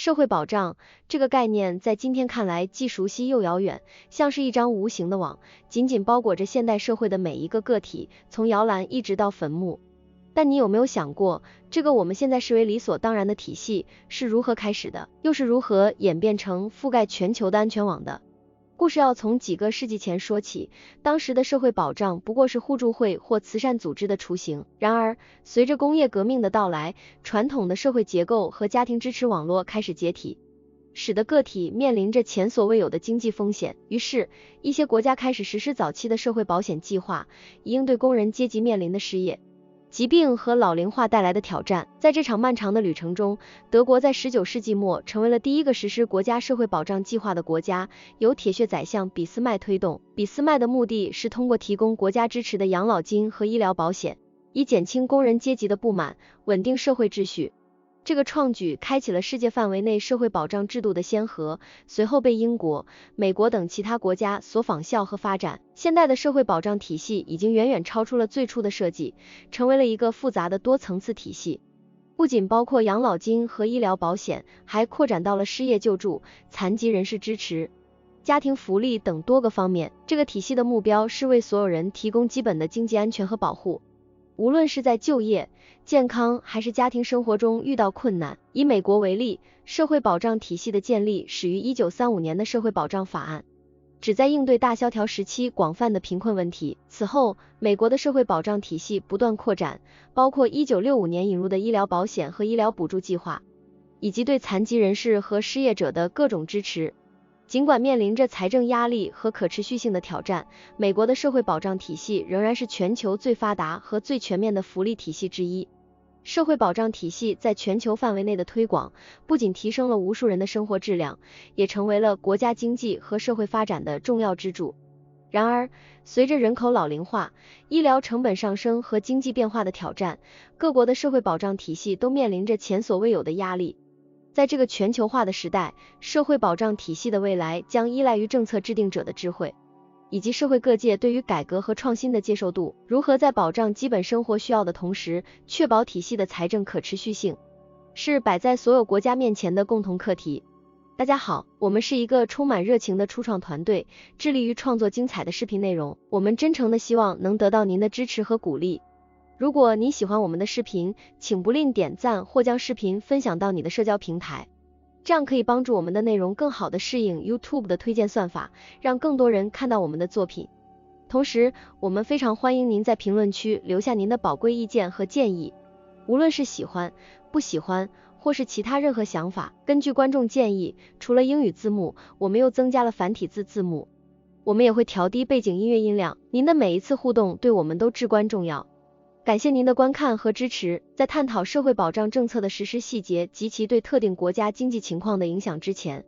社会保障这个概念在今天看来既熟悉又遥远，像是一张无形的网，紧紧包裹着现代社会的每一个个体，从摇篮一直到坟墓。但你有没有想过，这个我们现在视为理所当然的体系是如何开始的，又是如何演变成覆盖全球的安全网的？故事要从几个世纪前说起，当时的社会保障不过是互助会或慈善组织的雏形。然而，随着工业革命的到来，传统的社会结构和家庭支持网络开始解体，使得个体面临着前所未有的经济风险。于是，一些国家开始实施早期的社会保险计划，以应对工人阶级面临的失业、疾病和老龄化带来的挑战。在这场漫长的旅程中，德国在19世纪末成为了第一个实施国家社会保障计划的国家，由铁血宰相俾斯麦推动。俾斯麦的目的是通过提供国家支持的养老金和医疗保险，以减轻工人阶级的不满，稳定社会秩序。这个创举开启了世界范围内社会保障制度的先河，随后被英国、美国等其他国家所仿效和发展。现代的社会保障体系已经远远超出了最初的设计，成为了一个复杂的多层次体系，不仅包括养老金和医疗保险，还扩展到了失业救助、残疾人士支持、家庭福利等多个方面。这个体系的目标是为所有人提供基本的经济安全和保护，无论是在就业、健康还是家庭生活中遇到困难。以美国为例，社会保障体系的建立始于1935年的社会保障法案，旨在应对大萧条时期广泛的贫困问题。此后，美国的社会保障体系不断扩展，包括1965年引入的医疗保险和医疗补助计划，以及对残疾人士和失业者的各种支持。尽管面临着财政压力和可持续性的挑战，美国的社会保障体系仍然是全球最发达和最全面的福利体系之一。社会保障体系在全球范围内的推广，不仅提升了无数人的生活质量，也成为了国家经济和社会发展的重要支柱。然而，随着人口老龄化、医疗成本上升和经济变化的挑战，各国的社会保障体系都面临着前所未有的压力。在这个全球化的时代，社会保障体系的未来将依赖于政策制定者的智慧，以及社会各界对于改革和创新的接受度。如何在保障基本生活需要的同时，确保体系的财政可持续性，是摆在所有国家面前的共同课题。大家好，我们是一个充满热情的初创团队，致力于创作精彩的视频内容。我们真诚的希望能得到您的支持和鼓励。如果你喜欢我们的视频，请不吝点赞或将视频分享到你的社交平台，这样可以帮助我们的内容更好的适应 YouTube 的推荐算法，让更多人看到我们的作品。同时，我们非常欢迎您在评论区留下您的宝贵意见和建议，无论是喜欢、不喜欢，或是其他任何想法。根据观众建议，除了英语字幕，我们又增加了繁体字幕。我们也会调低背景音乐音量。您的每一次互动对我们都至关重要。感谢您的观看和支持。在探讨社会保障政策的实施细节及其对特定国家经济情况的影响之前，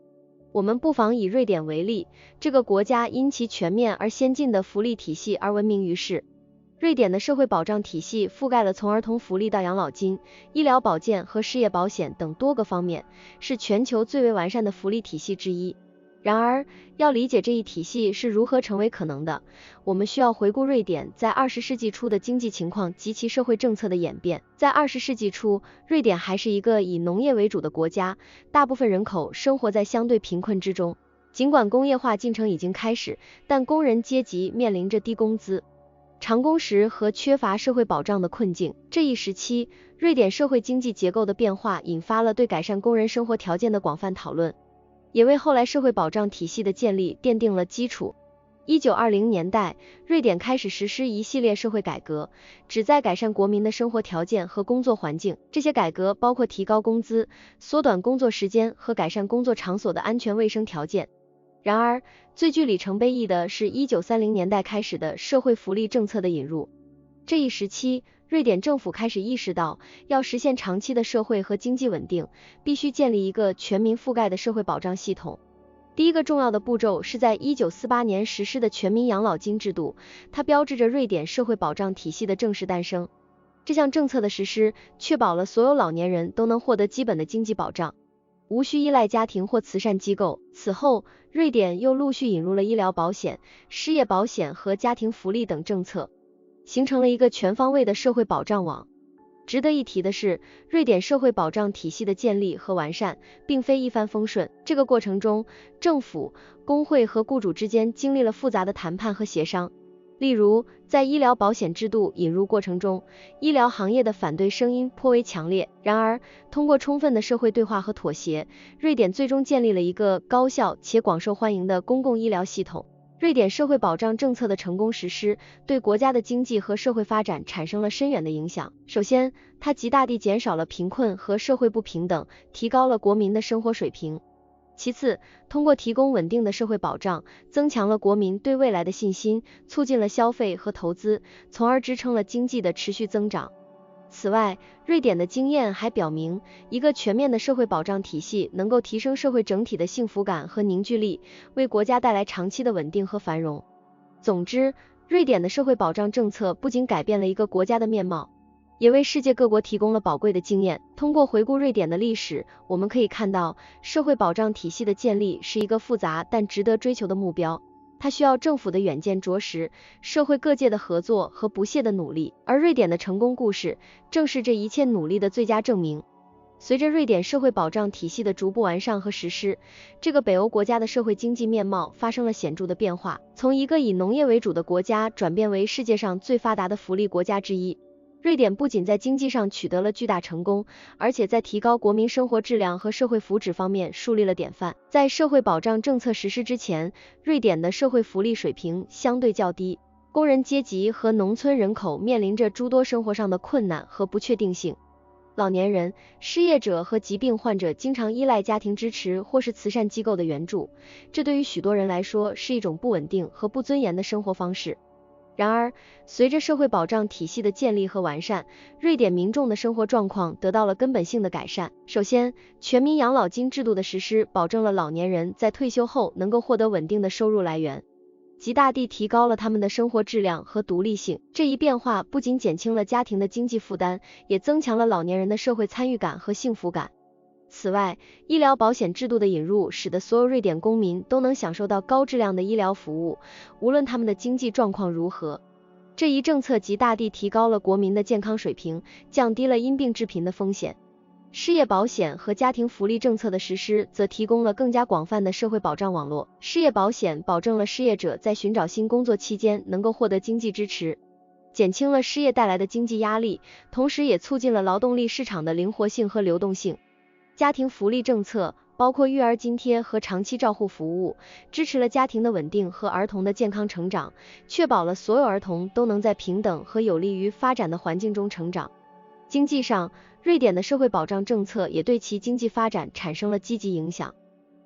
我们不妨以瑞典为例。这个国家因其全面而先进的福利体系而闻名于世。瑞典的社会保障体系覆盖了从儿童福利到养老金、医疗保健和失业保险等多个方面，是全球最为完善的福利体系之一。然而，要理解这一体系是如何成为可能的，我们需要回顾瑞典在20世纪初的经济情况及其社会政策的演变。在20世纪初，瑞典还是一个以农业为主的国家，大部分人口生活在相对贫困之中。尽管工业化进程已经开始，但工人阶级面临着低工资、长工时和缺乏社会保障的困境。这一时期，瑞典社会经济结构的变化引发了对改善工人生活条件的广泛讨论，也为后来社会保障体系的建立奠定了基础。1920年代，瑞典开始实施一系列社会改革，旨在改善国民的生活条件和工作环境。这些改革包括提高工资、缩短工作时间和改善工作场所的安全卫生条件。然而，最具里程碑意义的是1930年代开始的社会福利政策的引入。这一时期，瑞典政府开始意识到，要实现长期的社会和经济稳定，必须建立一个全民覆盖的社会保障系统。第一个重要的步骤是在1948年实施的全民养老金制度，它标志着瑞典社会保障体系的正式诞生。这项政策的实施，确保了所有老年人都能获得基本的经济保障，无需依赖家庭或慈善机构。此后，瑞典又陆续引入了医疗保险、失业保险和家庭福利等政策，形成了一个全方位的社会保障网。值得一提的是，瑞典社会保障体系的建立和完善，并非一帆风顺。这个过程中，政府、工会和雇主之间经历了复杂的谈判和协商。例如，在医疗保险制度引入过程中，医疗行业的反对声音颇为强烈。然而，通过充分的社会对话和妥协，瑞典最终建立了一个高效且广受欢迎的公共医疗系统。瑞典社会保障政策的成功实施，对国家的经济和社会发展产生了深远的影响。首先，它极大地减少了贫困和社会不平等，提高了国民的生活水平。其次，通过提供稳定的社会保障，增强了国民对未来的信心，促进了消费和投资，从而支撑了经济的持续增长。此外，瑞典的经验还表明，一个全面的社会保障体系能够提升社会整体的幸福感和凝聚力，为国家带来长期的稳定和繁荣。总之，瑞典的社会保障政策不仅改变了一个国家的面貌，也为世界各国提供了宝贵的经验。通过回顾瑞典的历史，我们可以看到，社会保障体系的建立是一个复杂但值得追求的目标。它需要政府的远见卓识，社会各界的合作和不懈的努力，而瑞典的成功故事正是这一切努力的最佳证明。随着瑞典社会保障体系的逐步完善和实施，这个北欧国家的社会经济面貌发生了显著的变化，从一个以农业为主的国家转变为世界上最发达的福利国家之一。瑞典不仅在经济上取得了巨大成功，而且在提高国民生活质量和社会福祉方面树立了典范。在社会保障政策实施之前，瑞典的社会福利水平相对较低，工人阶级和农村人口面临着诸多生活上的困难和不确定性。老年人、失业者和疾病患者经常依赖家庭支持或是慈善机构的援助，这对于许多人来说是一种不稳定和不尊严的生活方式。然而，随着社会保障体系的建立和完善，瑞典民众的生活状况得到了根本性的改善。首先，全民养老金制度的实施保证了老年人在退休后能够获得稳定的收入来源，极大地提高了他们的生活质量和独立性。这一变化不仅减轻了家庭的经济负担，也增强了老年人的社会参与感和幸福感。此外，医疗保险制度的引入使得所有瑞典公民都能享受到高质量的医疗服务，无论他们的经济状况如何。这一政策极大地提高了国民的健康水平，降低了因病致贫的风险。失业保险和家庭福利政策的实施则提供了更加广泛的社会保障网络。失业保险保证了失业者在寻找新工作期间能够获得经济支持，减轻了失业带来的经济压力，同时也促进了劳动力市场的灵活性和流动性。家庭福利政策包括育儿津贴和长期照护服务，支持了家庭的稳定和儿童的健康成长，确保了所有儿童都能在平等和有利于发展的环境中成长。经济上，瑞典的社会保障政策也对其经济发展产生了积极影响。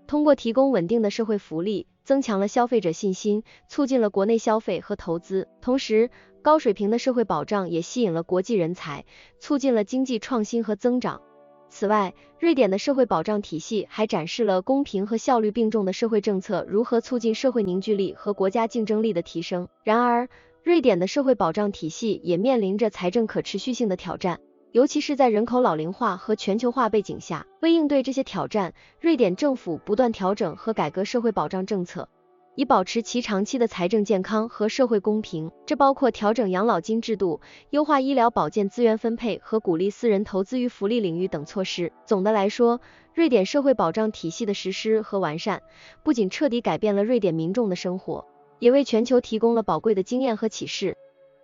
通过提供稳定的社会福利，增强了消费者信心，促进了国内消费和投资。同时，高水平的社会保障也吸引了国际人才，促进了经济创新和增长。此外，瑞典的社会保障体系还展示了公平和效率并重的社会政策如何促进社会凝聚力和国家竞争力的提升。然而，瑞典的社会保障体系也面临着财政可持续性的挑战，尤其是在人口老龄化和全球化背景下。为应对这些挑战，瑞典政府不断调整和改革社会保障政策，以保持其长期的财政健康和社会公平。这包括调整养老金制度、优化医疗保健资源分配和鼓励私人投资于福利领域等措施。总的来说，瑞典社会保障体系的实施和完善，不仅彻底改变了瑞典民众的生活，也为全球提供了宝贵的经验和启示。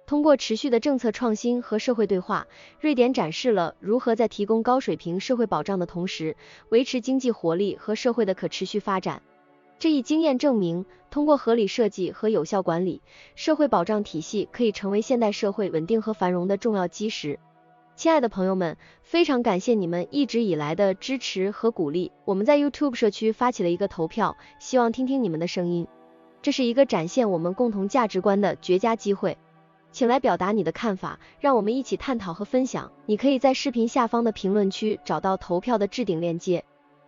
通过持续的政策创新和社会对话，瑞典展示了如何在提供高水平社会保障的同时，维持经济活力和社会的可持续发展。这一经验证明，通过合理设计和有效管理，社会保障体系可以成为现代社会稳定和繁荣的重要基石。亲爱的朋友们，非常感谢你们一直以来的支持和鼓励。我们在 YouTube 社区发起了一个投票，希望听听你们的声音。这是一个展现我们共同价值观的绝佳机会。请来表达你的看法，让我们一起探讨和分享。你可以在视频下方的评论区找到投票的置顶链接。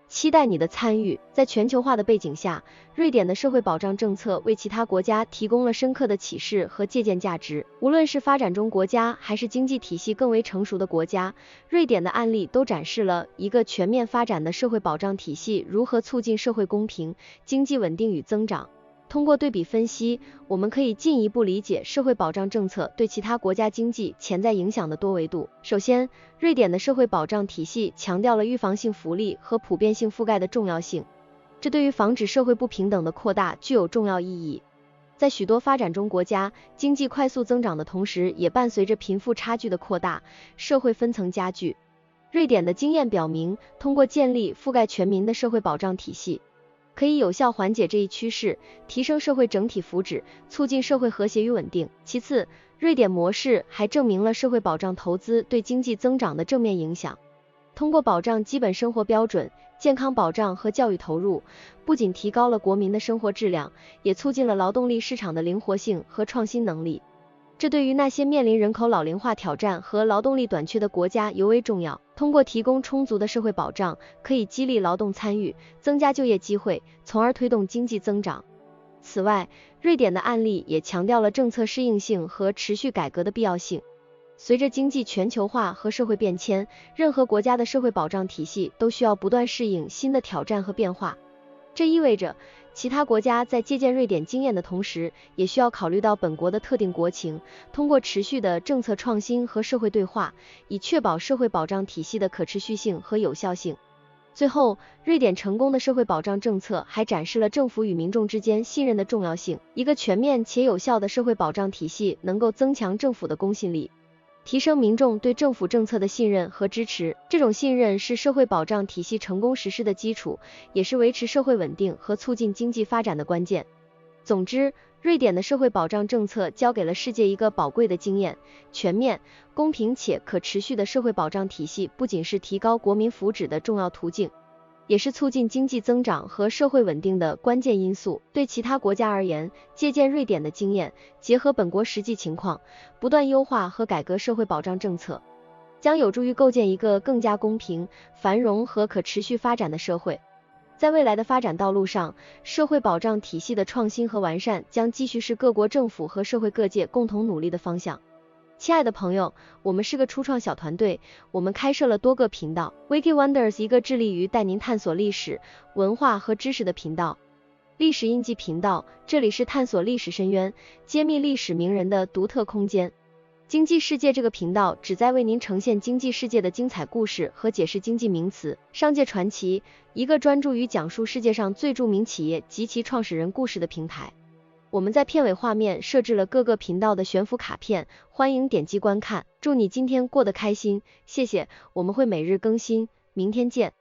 期待你的参与。在全球化的背景下，瑞典的社会保障政策为其他国家提供了深刻的启示和借鉴价值。无论是发展中国家还是经济体系更为成熟的国家，瑞典的案例都展示了一个全面发展的社会保障体系如何促进社会公平、经济稳定与增长。通过对比分析，我们可以进一步理解社会保障政策对其他国家经济潜在影响的多维度。首先，瑞典的社会保障体系强调了预防性福利和普遍性覆盖的重要性，这对于防止社会不平等的扩大具有重要意义。在许多发展中国家，经济快速增长的同时，也伴随着贫富差距的扩大，社会分层加剧。瑞典的经验表明，通过建立覆盖全民的社会保障体系，可以有效缓解这一趋势，提升社会整体福祉，促进社会和谐与稳定。其次，瑞典模式还证明了社会保障投资对经济增长的正面影响。通过保障基本生活标准、健康保障和教育投入，不仅提高了国民的生活质量，也促进了劳动力市场的灵活性和创新能力。这对于那些面临人口老龄化挑战和劳动力短缺的国家尤为重要。通过提供充足的社会保障，可以激励劳动参与，增加就业机会，从而推动经济增长。此外，瑞典的案例也强调了政策适应性和持续改革的必要性。随着经济全球化和社会变迁，任何国家的社会保障体系都需要不断适应新的挑战和变化。这意味着，其他国家在借鉴瑞典经验的同时，也需要考虑到本国的特定国情，通过持续的政策创新和社会对话，以确保社会保障体系的可持续性和有效性。最后，瑞典成功的社会保障政策还展示了政府与民众之间信任的重要性。一个全面且有效的社会保障体系能够增强政府的公信力，提升民众对政府政策的信任和支持。这种信任是社会保障体系成功实施的基础，也是维持社会稳定和促进经济发展的关键。总之，瑞典的社会保障政策教给了世界一个宝贵的经验：全面、公平且可持续的社会保障体系不仅是提高国民福祉的重要途径，也是促进经济增长和社会稳定的关键因素。对其他国家而言，借鉴瑞典的经验，结合本国实际情况，不断优化和改革社会保障政策，将有助于构建一个更加公平、繁荣和可持续发展的社会。在未来的发展道路上，社会保障体系的创新和完善将继续是各国政府和社会各界共同努力的方向。亲爱的朋友，我们是个初创小团队，我们开设了多个频道。Wiki Wonders 一个致力于带您探索历史、文化和知识的频道。历史印记频道，这里是探索历史深渊、揭秘历史名人的独特空间。经济世界这个频道旨在为您呈现经济世界的精彩故事和解释经济名词。商界传奇，一个专注于讲述世界上最著名企业及其创始人故事的平台。我们在片尾画面设置了各个频道的悬浮卡片，欢迎点击观看。祝你今天过得开心，谢谢，我们会每日更新，明天见。